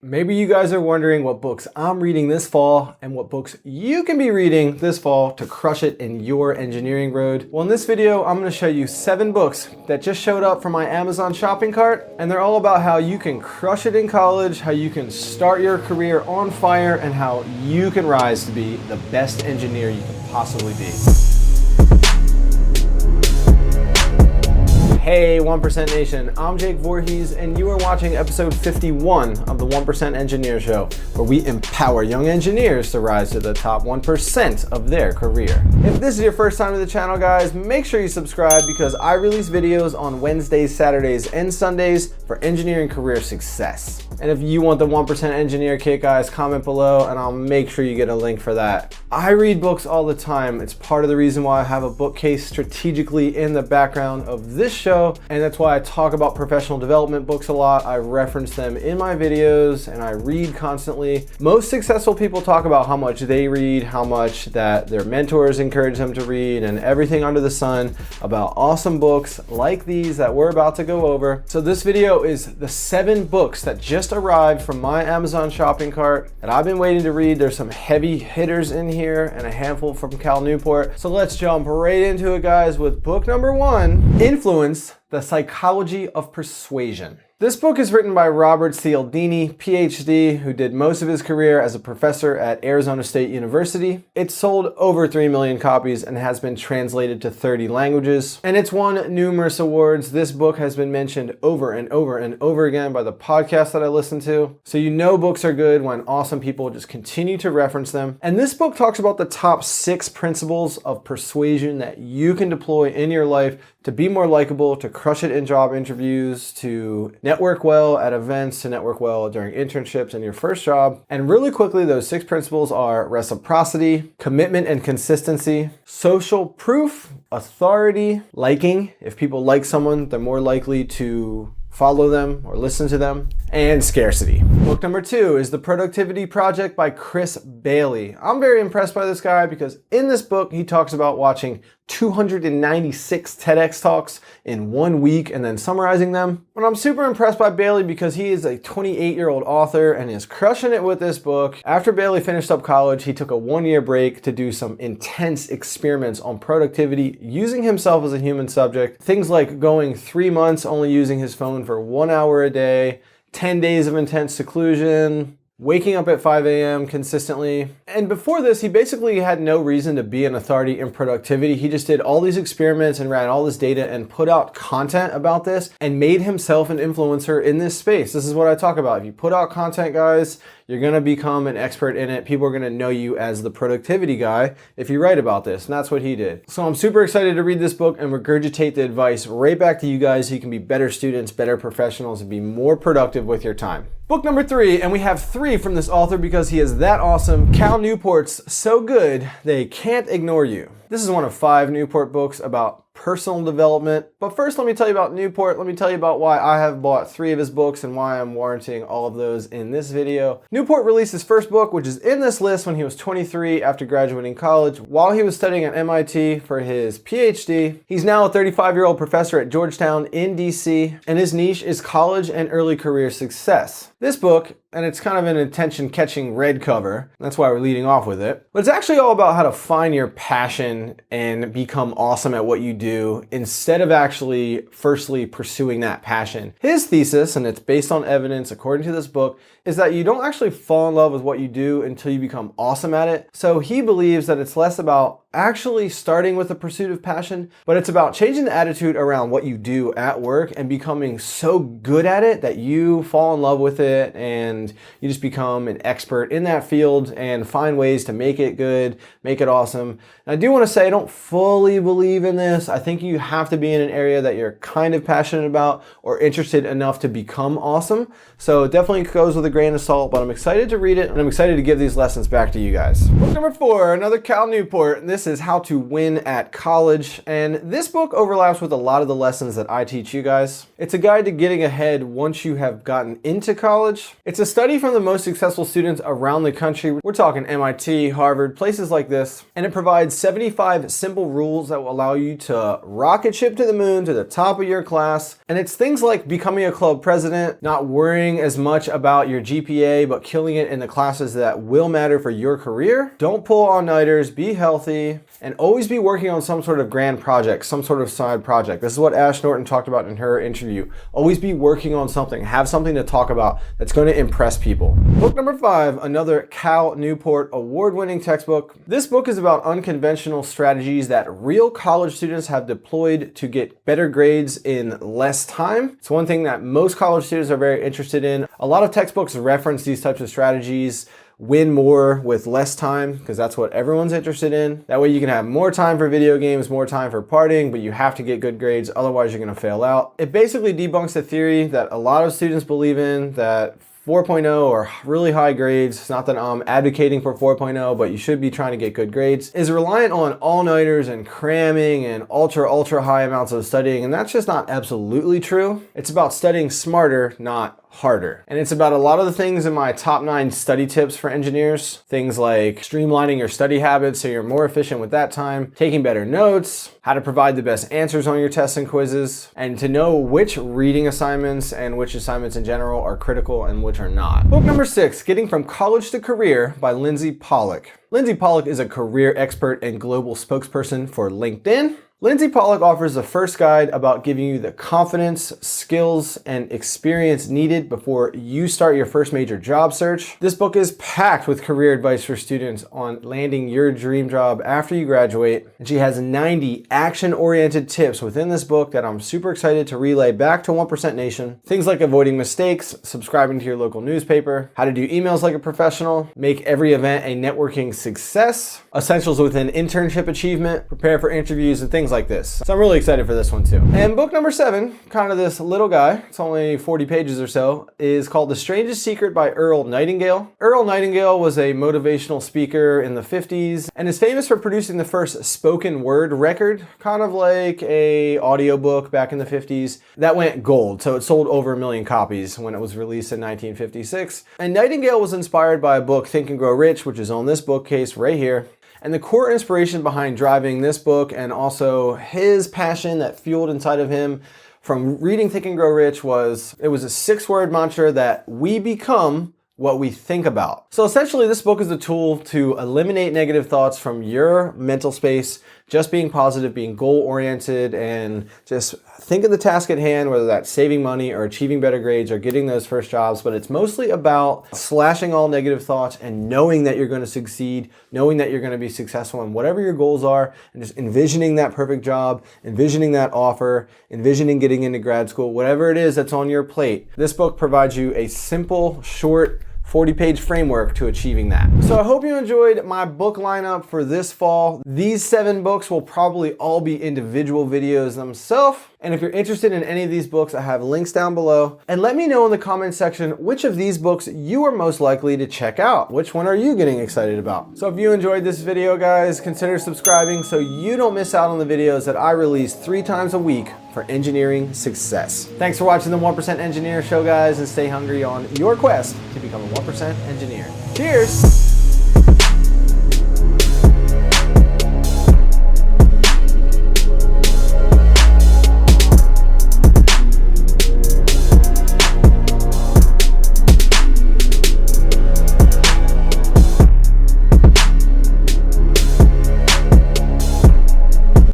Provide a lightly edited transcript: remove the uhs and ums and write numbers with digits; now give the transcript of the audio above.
Maybe you guys are wondering what books I'm reading this fall and what books you can be reading this fall to crush it in your engineering road. Well, in this video, I'm going to show you 7 books that just showed up from my Amazon shopping cart, and they're all about how you can crush it in college, how you can start your career on fire, and how you can rise to be the best engineer you can possibly be. Hey 1% Nation, I'm Jake Voorhees and you are watching episode 51 of the 1% Engineer Show, where we empower young engineers to rise to the top 1% of their career. If this is your first time to the channel, guys, make sure you subscribe because I release videos on Wednesdays, Saturdays, and Sundays for engineering career success. And if you want the 1% Engineer Kit, guys, comment below and I'll make sure you get a link for that. I read books all the time. It's part of the reason why I have a bookcase strategically in the background of this show. And that's why I talk about professional development books a lot. I reference them in my videos and I read constantly. Most successful people talk about how much they read, how much that their mentors encourage them to read, and everything under the sun about awesome books like these that we're about to go over. So this video is the 7 books that just arrived from my Amazon shopping cart that I've been waiting to read. There's some heavy hitters in here and a handful from Cal Newport. So let's jump right into it, guys, with book number 1, Influence: The Psychology of Persuasion. This book is written by Robert Cialdini, PhD, who did most of his career as a professor at Arizona State University. It's sold over 3 million copies and has been translated to 30 languages. And it's won numerous awards. This book has been mentioned over and over and over again by the podcasts that I listen to. So you know books are good when awesome people just continue to reference them. And this book talks about the top 6 principles of persuasion that you can deploy in your life to be more likable, to crush it in job interviews, to network well at events, to network well during internships and your first job. And really quickly, those 6 principles are reciprocity, commitment and consistency, social proof, authority, liking. If people like someone, they're more likely to follow them or listen to them, and scarcity. Book number 2 is The Productivity Project by Chris Bailey. I'm very impressed by this guy because in this book, he talks about watching 296 TEDx talks in 1 week and then summarizing them. But I'm super impressed by Bailey because he is a 28-year-old author and is crushing it with this book. After Bailey finished up college, he took a 1-year break to do some intense experiments on productivity using himself as a human subject. Things like going 3 months only using his phone for 1 hour a day, 10 days of intense seclusion, waking up at 5 a.m. consistently. And before this, he basically had no reason to be an authority in productivity. He just did all these experiments and ran all this data and put out content about this and made himself an influencer in this space. This is what I talk about. If you put out content, guys, you're gonna become an expert in it. People are gonna know you as the productivity guy if you write about this, and that's what he did. So I'm super excited to read this book and regurgitate the advice right back to you guys so you can be better students, better professionals, and be more productive with your time. Book number 3, and we have 3 from this author because he is that awesome. Cal Newport's So Good They Can't Ignore You. This is one of 5 Newport books about personal development. But first, let me tell you about Newport. Let me tell you about why I have bought 3 of his books and why I'm warranting all of those in this video. Newport released his first book, which is in this list, when he was 23 after graduating college while he was studying at MIT for his PhD. He's now a 35-year-old professor at Georgetown in DC, and his niche is college and early career success. This book, and it's kind of an attention-catching red cover, that's why we're leading off with it, but it's actually all about how to find your passion and become awesome at what you do instead of actually firstly pursuing that passion. His thesis, and it's based on evidence according to this book, is that you don't actually fall in love with what you do until you become awesome at it. So he believes that it's less about actually starting with the pursuit of passion, but it's about changing the attitude around what you do at work and becoming so good at it that you fall in love with it and you just become an expert in that field and find ways to make it good, make it awesome. And I do want to say I don't fully believe in this. I think you have to be in an area that you're kind of passionate about or interested enough to become awesome. So it definitely goes with a grain of salt, but I'm excited to read it and I'm excited to give these lessons back to you guys. Book number 4, another Cal Newport. And this 6 is How to Win at College, and this book overlaps with a lot of the lessons that I teach you guys. It's a guide to getting ahead once you have gotten into college. It's a study from the most successful students around the country. We're talking MIT, Harvard, places like this, and it provides 75 simple rules that will allow you to rocket ship to the moon, to the top of your class. And it's things like becoming a club president, not worrying as much about your GPA, but killing it in the classes that will matter for your career. Don't pull all-nighters, be healthy, and always be working on some sort of grand project, some sort of side project. This is what Ash Norton talked about in her interview. Always be working on something, have something to talk about that's going to impress people. Book number 5, another Cal Newport award-winning textbook. This book is about unconventional strategies that real college students have deployed to get better grades in less time. It's one thing that most college students are very interested in. A lot of textbooks reference these types of strategies. Win more with less time, because that's what everyone's interested in. That way you can have more time for video games, more time for partying, but you have to get good grades, otherwise you're gonna fail out. It basically debunks the theory that a lot of students believe in, that 4.0 or really high grades, it's not that I'm advocating for 4.0, but you should be trying to get good grades, is reliant on all-nighters and cramming and ultra high amounts of studying, and that's just not absolutely true. It's about studying smarter, not harder. And it's about a lot of the things in my top 9 study tips for engineers. Things like streamlining your study habits so you're more efficient with that time, taking better notes, how to provide the best answers on your tests and quizzes, and to know which reading assignments and which assignments in general are critical and which are not. Book number 6, Getting from College to Career by Lindsay Pollock. Lindsay Pollock is a career expert and global spokesperson for LinkedIn. Lindsay Pollock offers the first guide about giving you the confidence, skills, and experience needed before you start your first major job search. This book is packed with career advice for students on landing your dream job after you graduate. And she has 90 action-oriented tips within this book that I'm super excited to relay back to 1% Nation. Things like avoiding mistakes, subscribing to your local newspaper, how to do emails like a professional, make every event a networking success, essentials within internship achievement, prepare for interviews, and things like this. So I'm really excited for this one too. And book number 7, kind of this little guy, it's only 40 pages or so, is called The Strangest Secret by Earl Nightingale. Earl Nightingale was a motivational speaker in the 50s and is famous for producing the first spoken word record, kind of like a audiobook back in the 50s, that went gold. So it sold over 1 million copies when it was released in 1956. And Nightingale was inspired by a book, Think and Grow Rich, which is on this bookcase right here. And the core inspiration behind driving this book, and also his passion that fueled inside of him from reading Think and Grow Rich, was it was a 6-word mantra that we become what we think about. So essentially this book is a tool to eliminate negative thoughts from your mental space, just being positive, being goal-oriented, and just think of the task at hand, whether that's saving money or achieving better grades or getting those first jobs. But it's mostly about slashing all negative thoughts and knowing that you're going to succeed, knowing that you're going to be successful in whatever your goals are, and just envisioning that perfect job, envisioning that offer, envisioning getting into grad school, whatever it is that's on your plate. This book provides you a simple, short, 40-page framework to achieving that. So I hope you enjoyed my book lineup for this fall. These 7 books will probably all be individual videos themselves. And if you're interested in any of these books, I have links down below. And let me know in the comment section which of these books you are most likely to check out. Which one are you getting excited about? So if you enjoyed this video, guys, consider subscribing so you don't miss out on the videos that I release 3 times a week for engineering success. Thanks for watching the 1% Engineer Show, guys, and stay hungry on your quest to become a 1% engineer. Cheers!